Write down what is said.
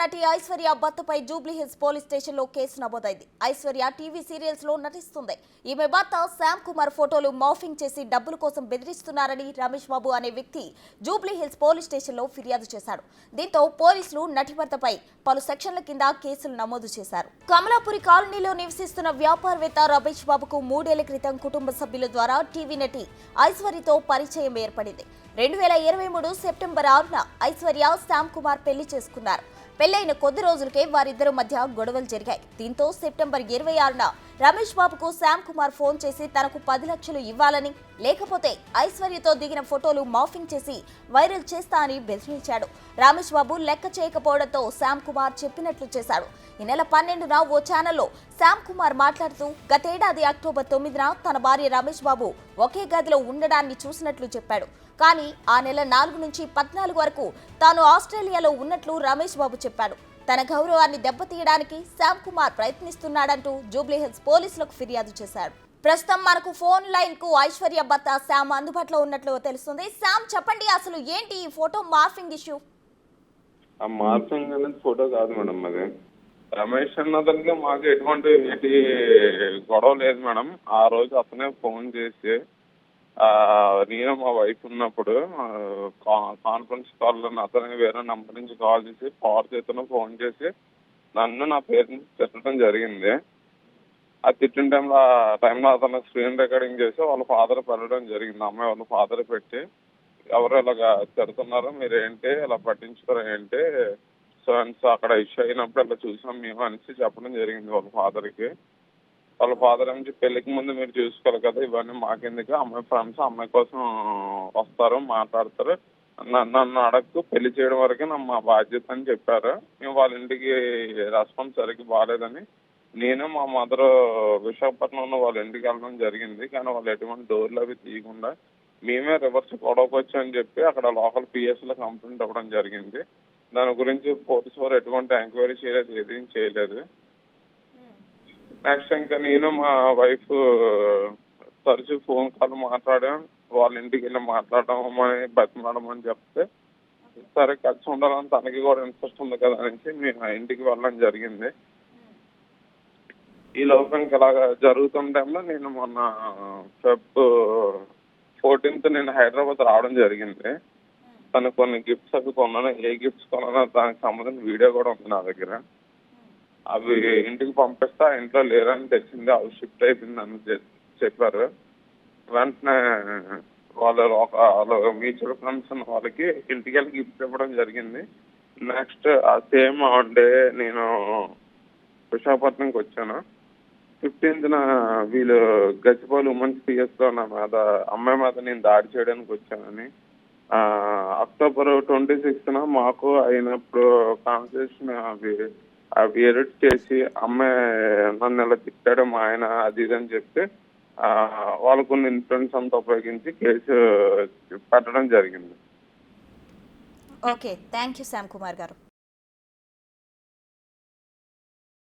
నటి ఐశ్వర్య భర్తపై Jubilee Hills police station లో కేసు నమోదైంది. ఐశ్వర్య టీవీ సీరియల్స్ లో నటిస్తుంది. ఈమె భర్త శ్యామ్ కుమార్ ఫోటోలు మార్ఫింగ్ చేసి డబ్బుల కోసం బెదిరిస్తున్నారని రమేష్ బాబు అనే వ్యక్తి జూబ్లీ హిల్స్ పోలీస్ స్టేషన్ లో ఫిర్యాదు చేశాడు. దీంతో పోలీసులు నటి భర్తపై పలు సెక్షన్ల కింద కేసులు నమోదు చేశారు. కమలాపురి కాలనీలో నివసిస్తున్న వ్యాపారవేత్త రమేష్ బాబుకు 3 ఏళ్ల క్రితం కుటుంబ సభ్యుల ద్వారా టీవీ నటి ఐశ్వర్యతో పరిచయం ఏర్పడింది. 2023 సెప్టెంబర్ 6న ఐశ్వర్య శ్యామ్ కుమార్ పెళ్లి చేసుకున్నారు. పెళ్లైన కొద్ది రోజులకే వారిద్దరి మధ్య గొడవలు జరిగాయి. దీంతో సెప్టెంబర్ 26న రమేష్ బాబుకు శ్యామ్ కుమార్ ఫోన్ చేసి తనకు 10 లక్షలు ఇవ్వాలని, లేకపోతే ఐశ్వర్యతో దిగిన ఫోటోలు మార్ఫింగ్ చేసి వైరల్ చేస్తా అని బెదిరించాడు. రమేష్ బాబు లెక్క చేయకపోవడంతో శ్యామ్ కుమార్ చెప్పినట్లు చేశాడు. ఈ నెల 12న ఓ ఛానల్లో శ్యామ్ కుమార్ మాట్లాడుతూ గతేడాది అక్టోబర్ 9న తన భార్య రమేష్ బాబు ఒకే గదిలో ఉండడాన్ని చూసినట్లు చెప్పాడు. కానీ ఆ నెల 4 నుంచి 14 వరకు తాను ఆస్ట్రేలియాలో ఉన్నట్లు రమేష్ బాబు చెప్పాడు. తన గౌరవాన్ని దెబ్బతీయడానికి శ్యామ్ కుమార్ ప్రయత్నిస్తున్నాడంటూ జూబ్లీ హిల్స్ పోలీసులకు ఫిర్యాదు చేశాడు. ప్రస్తుతం మనకు ఫోన్ లైన్ కు ఐశ్వర్య భర్త శ్యామ్ అందుబాటులో ఉన్నట్లు తెలుస్తుంది. శ్యామ్, చెప్పండి, అసలు ఏంటి ఈ ఫోటో మార్ఫింగ్ ఇష్యూ? ఆ మార్ఫింగ్ అనేది ఫోటో కాదు మేడం, అది రమేష్ అన్నదానికి మాకు ఎటువంటి గొడవ లేదు మేడం. ఆ రోజు అతనే ఫోన్ చేసి నేను మా వైఫ్ ఉన్నప్పుడు కాన్ఫరెన్స్ కాల్లో అతనికి వేరే నంబర్ నుంచి కాల్ చేసి పవర్ చేతను ఫోన్ చేసి నన్ను నా పేరెంట్స్ తిట్టడం జరిగింది. ఆ తిట్టిన టైంలో అతను స్క్రీన్ రికార్డింగ్ చేసి వాళ్ళ ఫాదర్ పెట్టడం జరిగింది. అమ్మాయి వాళ్ళ ఫాదర్ పెట్టి ఎవరు ఇలాగా తిడుతున్నారు, మీరు ఏంటి ఇలా పట్టించుకోరు ఏంటి, సో అక్కడ ఇష్యూ అయినప్పుడు ఇలా చూసాం మేము అనేసి చెప్పడం జరిగింది వాళ్ళ ఫాదర్కి. వాళ్ళ ఫాదర్ నుంచి పెళ్లికి ముందు మీరు చూసుకోవాలి కదా, ఇవన్నీ మాకెందుకు, అమ్మాయి ఫ్రెండ్స్ అమ్మాయి కోసం వస్తారు మాట్లాడతారు, నన్ను అడగకు, పెళ్లి చేయడం వరకే మా బాధ్యత అని చెప్పారు. మేము వాళ్ళ ఇంటికి రెస్పాన్స్ సరిగ్గా బాగాలేదని నేను మా మదర్ విశాఖపట్నంలో వాళ్ళ ఇంటికి వెళ్ళడం జరిగింది. కానీ వాళ్ళు ఎటువంటి డోర్లు అవి తీయకుండా మేమే రివర్స్ గొడవకొచ్చు అని చెప్పి అక్కడ లోకల్ పిఎస్లో కంప్లైంట్ ఇవ్వడం జరిగింది. దాని గురించి పోలీసు వారు ఎటువంటి ఎంక్వైరీ చేయలేదు, ఏదేం చేయలేదు. నెక్స్ట్ ఇంకా నేను మా వైఫ్ తరచూ ఫోన్ కాల్ మాట్లాడాం, వాళ్ళ ఇంటికి వెళ్ళి మాట్లాడమని బతిమాడమని చెప్తే సరే కలిసి ఉండాలని తనకి కూడా ఇంట్రెస్ట్ ఉంది కదా అనేసి మేము ఆ ఇంటికి వెళ్ళడం జరిగింది. ఈ లోపల ఇంకా ఇలాగా జరుగుతున్న టైంలో నేను మొన్న ఫెబ్ 14th నేను హైదరాబాద్ రావడం జరిగింది. తను కొన్ని గిఫ్ట్స్ అవి కొన్నాను, ఏ గిఫ్ట్స్ కొన్నానో దానికి సంబంధించిన వీడియో కూడా ఉంది నా దగ్గర. అవి ఇంటికి పంపిస్తే ఆ ఇంట్లో లేరని తెలిసింది, అవి షిఫ్ట్ అయిపోయిందని చెప్పారు. వెంటనే వాళ్ళు మ్యూచువల్ ఫ్రెండ్స్ ఉన్న వాళ్ళకి ఇంటికి వెళ్ళి గిఫ్ట్ ఇవ్వడం జరిగింది. నెక్స్ట్ ఆ సేమ్ డే నేను విశాఖపట్నంకి వచ్చాను. 15th వీళ్ళు గచ్చిబౌలి ఉమెన్స్ పిఎస్లో నా మీద అమ్మాయి మీద నేను దాడి చేయడానికి వచ్చానని, అక్టోబర్ 26న మాకు అయినప్పుడు కాన్వర్సేషన్ అవి ఎడిట్ చేసి అమ్మాయి నన్ను ఇలా తిట్టాడు మా ఆయన అది ఇది అని చెప్పి వాళ్ళు కొన్ని ఇన్ఫ్లుయెన్స్ అంతా ఉపయోగించి కేసు పెట్టడం జరిగింది. Okay, thank you Shyam Kumar గారు.